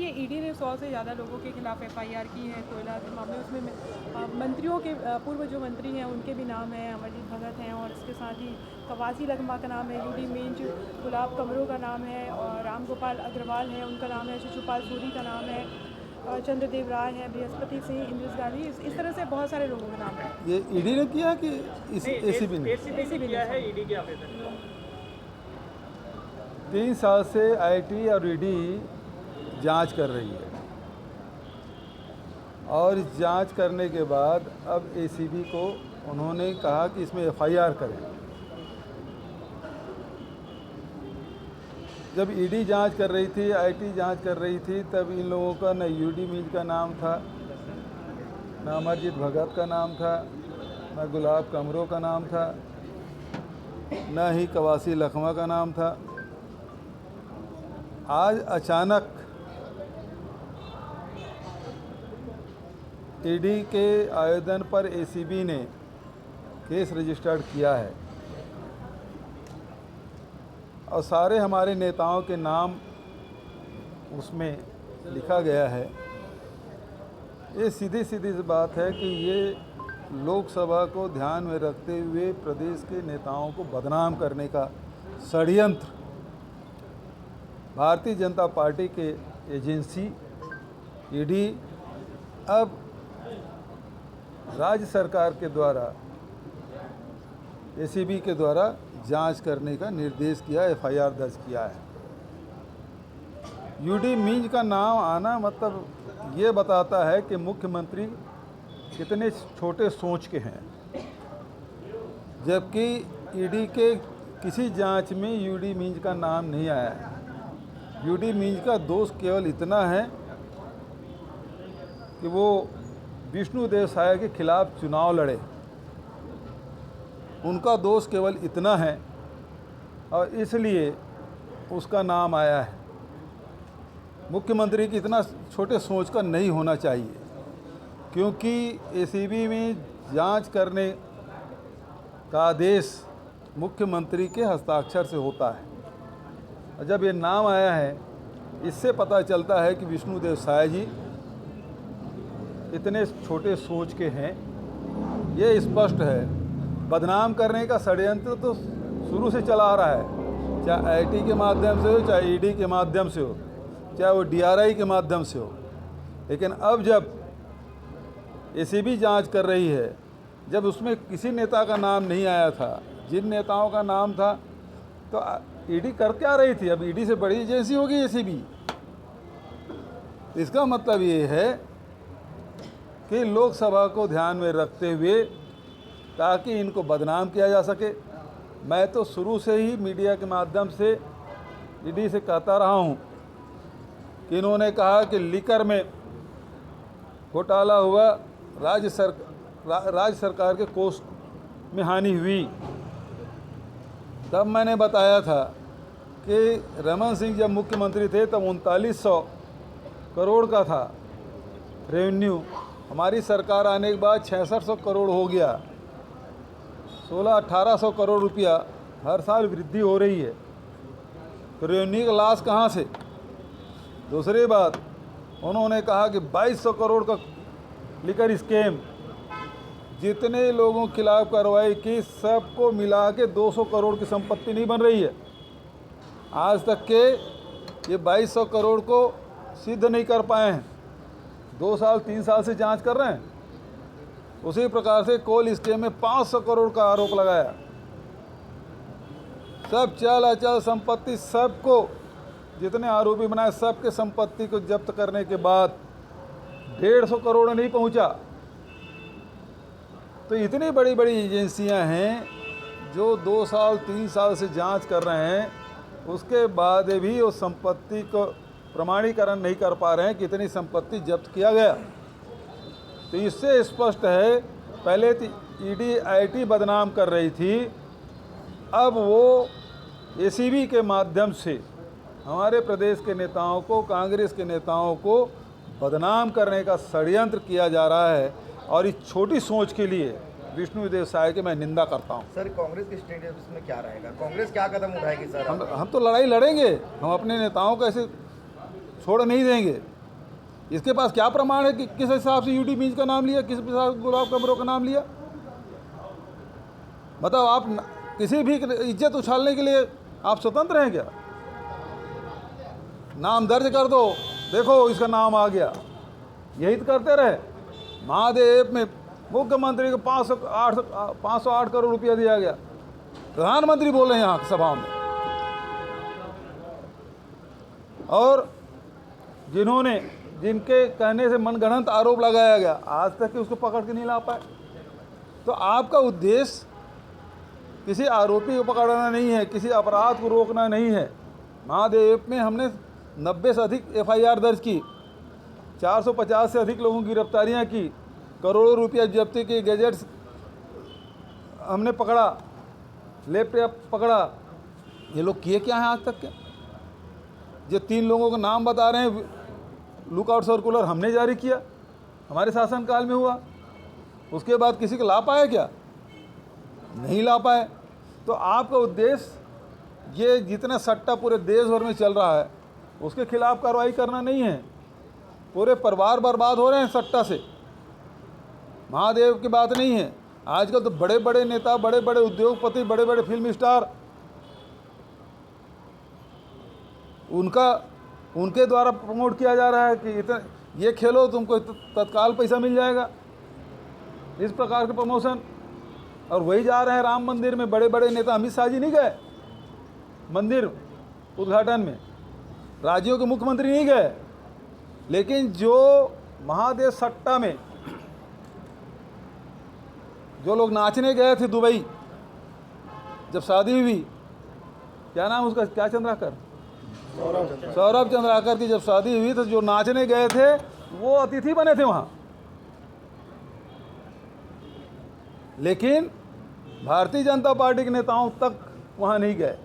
देखिए, ईडी ने 100 से ज़्यादा लोगों के खिलाफ एफआईआर की है कोयला के मामले। उसमें मंत्रियों के पूर्व जो मंत्री हैं उनके भी नाम हैं, अमरजीत भगत हैं, और इसके साथ ही कवासी लखमा का नाम है, यूडी मींज, गुलाब कमरों का नाम है, और राम गोपाल अग्रवाल है उनका नाम है, शिशुपाल सूरी का नाम है, चंद्रदेव राय है, बृहस्पति सिंह, इंद्रस गांधी, इस तरह से बहुत सारे लोगों के नाम हैं। ये ईडी ने किया कि एसीबी ने? एसीबी ने किया है ईडी के आवेदन। 3 साल से आईटी और ईडी जांच कर रही है, और इस जांच करने के बाद अब एसीबी को उन्होंने कहा कि इसमें एफआईआर करें। जब ईडी जांच कर रही थी, आईटी जांच कर रही थी, तब इन लोगों का न यूडी मींज का नाम था, न अमरजीत भगत का नाम था, न गुलाब कमरों का नाम था, न ही कवासी लखमा का नाम था। आज अचानक ईडी के आवेदन पर एसीबी ने केस रजिस्टर्ड किया है, और सारे हमारे नेताओं के नाम उसमें लिखा गया है। ये सीधी सीधी सी बात है कि ये लोकसभा को ध्यान में रखते हुए प्रदेश के नेताओं को बदनाम करने का षड्यंत्र भारतीय जनता पार्टी के एजेंसी ईडी अब राज्य सरकार के द्वारा, एसीबी के द्वारा जांच करने का निर्देश किया, एफआईआर दर्ज किया है। यूडी मींज का नाम आना मतलब ये बताता है कि मुख्यमंत्री कितने छोटे सोच के हैं, जबकि ईडी के किसी जांच में यूडी मींज का नाम नहीं आया है। यूडी मींज का दोष केवल इतना है कि वो विष्णुदेव साय के खिलाफ चुनाव लड़े, उनका दोष केवल इतना है, और इसलिए उसका नाम आया है। मुख्यमंत्री की इतना छोटे सोच का नहीं होना चाहिए, क्योंकि एसीबी में जांच करने का आदेश मुख्यमंत्री के हस्ताक्षर से होता है। और जब ये नाम आया है, इससे पता चलता है कि विष्णुदेव साय जी इतने छोटे सोच के हैं। ये स्पष्ट है, बदनाम करने का षड्यंत्र तो शुरू से चला आ रहा है, चाहे आईटी के माध्यम से हो, चाहे ईडी के माध्यम से हो, चाहे वो डीआरआई के माध्यम से हो। लेकिन अब जब एसीबी जांच कर रही है, जब उसमें किसी नेता का नाम नहीं आया था, जिन नेताओं का नाम था, तो ईडी कर क्या रही थी? अब ईडी से बड़ी एजेंसी होगी एसीबी। इसका मतलब ये है कि लोकसभा को ध्यान में रखते हुए, ताकि इनको बदनाम किया जा सके। मैं तो शुरू से ही मीडिया के माध्यम से ईडी से कहता रहा हूं कि इन्होंने कहा कि लीकर में घोटाला हुआ, राज्य सरकार के कोष में हानि हुई। तब मैंने बताया था कि रमन सिंह जब मुख्यमंत्री थे तब 3900 करोड़ का था रेवेन्यू, हमारी सरकार आने के बाद 6600 करोड़ हो गया। 1600-1800 करोड़ रुपया हर साल वृद्धि हो रही है, तो रेवेन्यू का लॉस कहाँ से? दूसरी बात, उन्होंने कहा कि 2200 करोड़ का लिकर स्कैम, जितने लोगों के खिलाफ कार्रवाई की सबको मिला के 200 करोड़ की संपत्ति नहीं बन रही है। आज तक के ये 2200 करोड़ को सिद्ध नहीं कर पाए हैं, 2 साल 3 साल से जांच कर रहे हैं। उसी प्रकार से कोल स्कीम में 500 करोड़ का आरोप लगाया। सब चल अचल संपत्ति, सबको जितने आरोपी बनाए सबके संपत्ति को जब्त करने के बाद 150 करोड़ नहीं पहुंचा। तो इतनी बड़ी बड़ी एजेंसियां हैं जो 2 साल 3 साल से जांच कर रहे हैं, उसके बाद भी वो संपत्ति को प्रमाणीकरण नहीं कर पा रहे हैं कि इतनी संपत्ति जब्त किया गया। तो इससे स्पष्ट है, पहले ईडी आईटी बदनाम कर रही थी, अब वो एसीबी के माध्यम से हमारे प्रदेश के नेताओं को, कांग्रेस के नेताओं को बदनाम करने का षड्यंत्र किया जा रहा है। और इस छोटी सोच के लिए विष्णुदेव साय की मैं निंदा करता हूं। सर, कांग्रेस के स्टैंड इसमें क्या रहेगा? कांग्रेस क्या कदम उठाएगी सर? हम तो लड़ाई लड़ेंगे, हम अपने नेताओं को ऐसे छोड़ नहीं देंगे। इसके पास क्या प्रमाण है कि किस हिसाब से यूडी मींज का नाम लिया, किस हिसाब से गुलाब कमरों का नाम लिया? मतलब आप किसी भी इज्जत उछालने के लिए आप स्वतंत्र हैं क्या? नाम दर्ज कर दो, देखो इसका नाम आ गया, यही तो करते रहे। महादेव में मुख्यमंत्री को 508 करोड़ रुपया दिया गया, प्रधानमंत्री बोले हैं यहाँ सभा में। और जिनके कहने से मनगढ़ंत आरोप लगाया गया, आज तक कि उसको पकड़ के नहीं ला पाए। तो आपका उद्देश्य किसी आरोपी को पकड़ना नहीं है, किसी अपराध को रोकना नहीं है। महादेव में हमने 90 से अधिक FIR दर्ज की, 450 से अधिक लोगों की गिरफ्तारियां की, करोड़ों रुपया जब्ती की, गैजेट्स हमने पकड़ा, लैपटॉप पकड़ा। ये लोग किए क्या हैं आज तक के? जो 3 लोगों का नाम बता रहे हैं, लुकआउट सर्कुलर हमने जारी किया, हमारे शासनकाल में हुआ। उसके बाद किसी को ला पाए क्या? नहीं ला पाए। तो आपका उद्देश्य ये जितना सट्टा पूरे देश भर में चल रहा है उसके खिलाफ कार्रवाई करना नहीं है। पूरे परिवार बर्बाद हो रहे हैं सट्टा से। महादेव की बात नहीं है। आजकल तो बड़े बड़े नेता, बड़े बड़े उद्योगपति, बड़े बड़े फिल्म स्टार, उनके द्वारा प्रमोट किया जा रहा है कि इतना ये खेलो तुमको तत्काल पैसा मिल जाएगा, इस प्रकार के प्रमोशन। और वही जा रहे हैं राम मंदिर में। बड़े बड़े नेता, अमित शाह जी नहीं गए मंदिर उद्घाटन में, राज्यों के मुख्यमंत्री नहीं गए, लेकिन जो महादेव सट्टा में जो लोग नाचने गए थे दुबई, जब शादी हुई, क्या नाम उसका, क्या चंद्राकर, सौरभ चंद्राकर की जब शादी हुई तो जो नाचने गए थे वो अतिथि बने थे वहाँ। लेकिन भारतीय जनता पार्टी के नेताओं तक वहाँ नहीं गए।